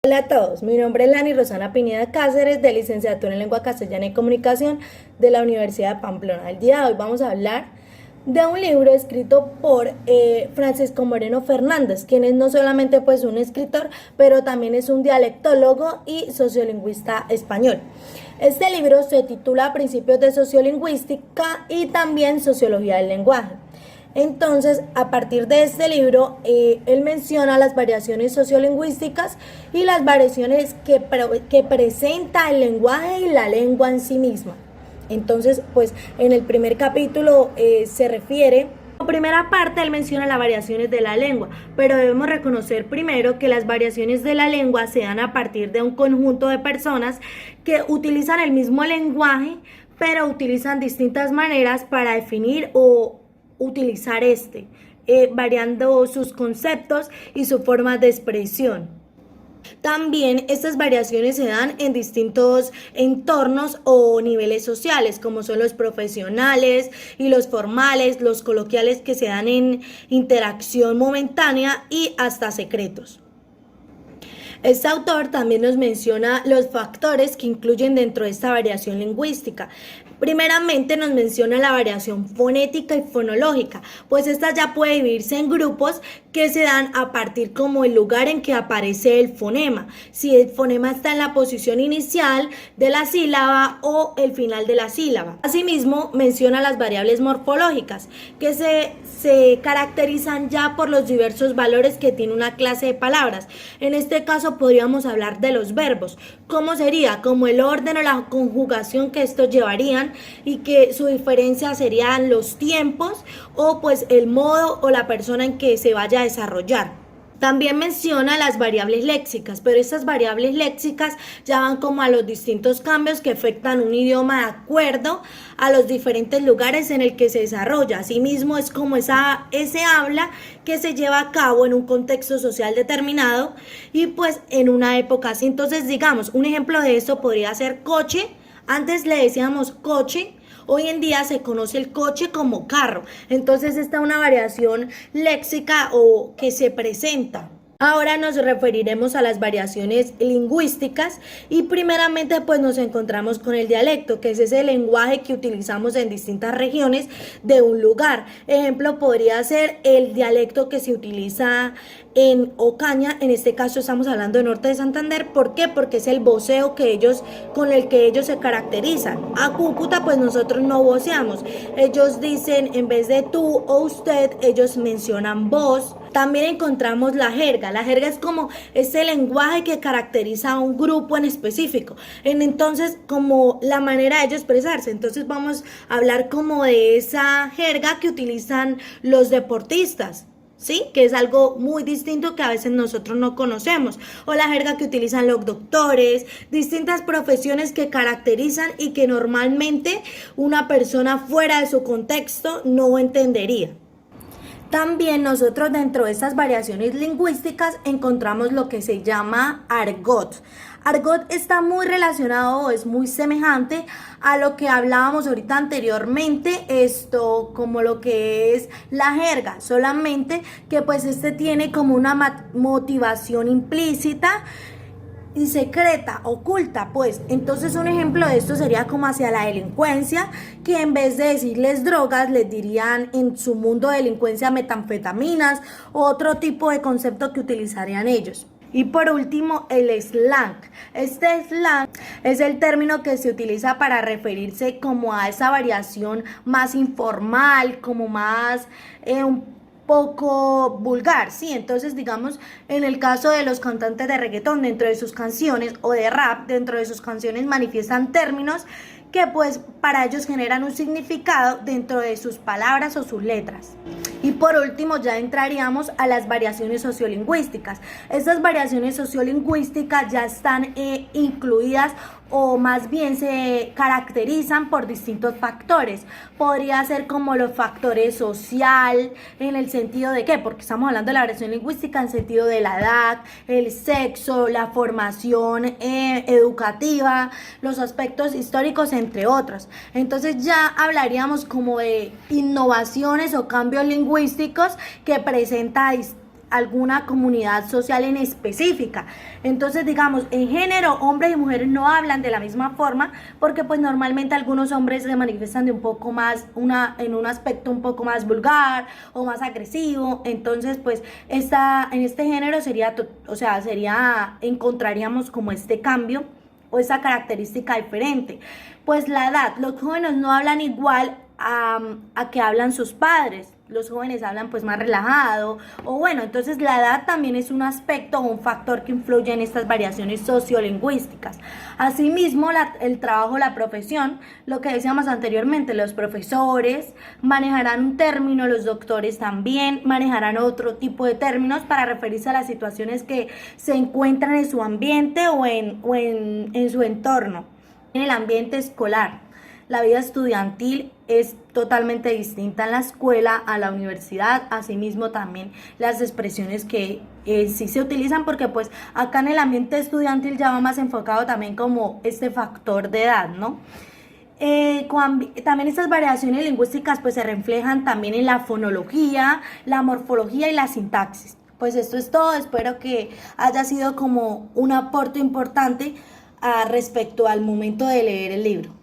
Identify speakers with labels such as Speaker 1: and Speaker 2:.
Speaker 1: Hola a todos, mi nombre es Lani Rosana Pineda Cáceres, de Licenciatura en Lengua Castellana y Comunicación de la Universidad de Pamplona. El día de hoy vamos a hablar de un libro escrito por Francisco Moreno Fernández, quien es no solamente pues un escritor, pero también es un dialectólogo y sociolingüista español. Este libro se titula Principios de Sociolingüística y también Sociología del Lenguaje. Entonces, a partir de este libro, él menciona las variaciones sociolingüísticas y las variaciones que presenta el lenguaje y la lengua en sí misma. Entonces, pues en el primer capítulo se refiere, en la primera parte él menciona las variaciones de la lengua, pero debemos reconocer primero que las variaciones de la lengua se dan a partir de un conjunto de personas que utilizan el mismo lenguaje, pero utilizan distintas maneras para definir o utilizar variando sus conceptos y su forma de expresión. También estas variaciones se dan en distintos entornos o niveles sociales, como son los profesionales y los formales, los coloquiales que se dan en interacción momentánea y hasta secretos. Este autor también nos menciona los factores que incluyen dentro de esta variación lingüística. Primeramente nos menciona la variación fonética y fonológica, pues esta ya puede dividirse en grupos que se dan a partir como el lugar en que aparece el fonema, si el fonema está en la posición inicial de la sílaba o el final de la sílaba. Asimismo, menciona las variables morfológicas, que se caracterizan ya por los diversos valores que tiene una clase de palabras. En este caso podríamos hablar de los verbos. ¿Cómo sería? Como el orden o la conjugación que estos llevarían, y que su diferencia serían los tiempos o pues el modo o la persona en que se vaya a desarrollar. También menciona las variables léxicas, pero estas variables léxicas ya van como a los distintos cambios que afectan un idioma de acuerdo a los diferentes lugares en el que se desarrolla. Asimismo, es como ese habla que se lleva a cabo en un contexto social determinado y pues en una época así. Entonces, digamos, un ejemplo de esto podría ser coche. Antes le decíamos coche, hoy en día se conoce el coche como carro. Entonces esta es una variación léxica o que se presenta. Ahora nos referiremos a las variaciones lingüísticas y primeramente pues nos encontramos con el dialecto, que es ese lenguaje que utilizamos en distintas regiones de un lugar. Ejemplo podría ser el dialecto que se utiliza en Ocaña, en este caso estamos hablando de Norte de Santander. ¿Por qué? Porque es el voceo con el que ellos se caracterizan. A Cúcuta pues nosotros no voceamos, ellos dicen en vez de tú o usted, ellos mencionan vos. También encontramos la jerga es como ese lenguaje que caracteriza a un grupo en específico, entonces como la manera de ellos expresarse. Entonces vamos a hablar como de esa jerga que utilizan los deportistas, ¿sí? Que es algo muy distinto que a veces nosotros no conocemos, o la jerga que utilizan los doctores, distintas profesiones que caracterizan y que normalmente una persona fuera de su contexto no entendería. También nosotros dentro de estas variaciones lingüísticas encontramos lo que se llama argot. Argot está muy relacionado o es muy semejante a lo que hablábamos ahorita anteriormente, como lo que es la jerga, solamente que pues tiene como una motivación implícita y secreta, oculta, pues. Entonces un ejemplo de esto sería como hacia la delincuencia, que en vez de decirles drogas, les dirían en su mundo de delincuencia metanfetaminas o otro tipo de concepto que utilizarían ellos. Y por último, el slang. Este slang es el término que se utiliza para referirse como a esa variación más informal, como más un poco vulgar, ¿sí? Entonces, digamos, en el caso de los cantantes de reggaetón, dentro de sus canciones, o de rap, dentro de sus canciones manifiestan términos que pues para ellos generan un significado dentro de sus palabras o sus letras. Y por último ya entraríamos a las variaciones sociolingüísticas. Estas variaciones sociolingüísticas ya están incluidas o más bien se caracterizan por distintos factores. Podría ser como los factores social, en el sentido de qué, porque estamos hablando de la variación lingüística en sentido de la edad, el sexo, la formación educativa, los aspectos históricos, entre otros. Entonces ya hablaríamos como de innovaciones o cambios lingüísticos que presenta alguna comunidad social en específica. Entonces, digamos, en género, hombres y mujeres no hablan de la misma forma, porque pues normalmente algunos hombres se manifiestan de un poco más, en un aspecto un poco más vulgar o más agresivo. Entonces, pues, en este género encontraríamos como este cambio o esa característica diferente. Pues la edad, los jóvenes no hablan igual a que hablan sus padres. Los jóvenes hablan pues más relajado, o bueno, entonces la edad también es un aspecto o un factor que influye en estas variaciones sociolingüísticas. Asimismo, el trabajo, la profesión, lo que decíamos anteriormente, los profesores manejarán un término, los doctores también manejarán otro tipo de términos para referirse a las situaciones que se encuentran en su ambiente o en su entorno, en el ambiente escolar. La vida estudiantil es totalmente distinta en la escuela, a la universidad, asimismo también las expresiones que sí se utilizan, porque pues acá en el ambiente estudiantil ya va más enfocado también como este factor de edad, ¿no? También estas variaciones lingüísticas pues se reflejan también en la fonología, la morfología y la sintaxis. Pues esto es todo, espero que haya sido como un aporte importante respecto al momento de leer el libro.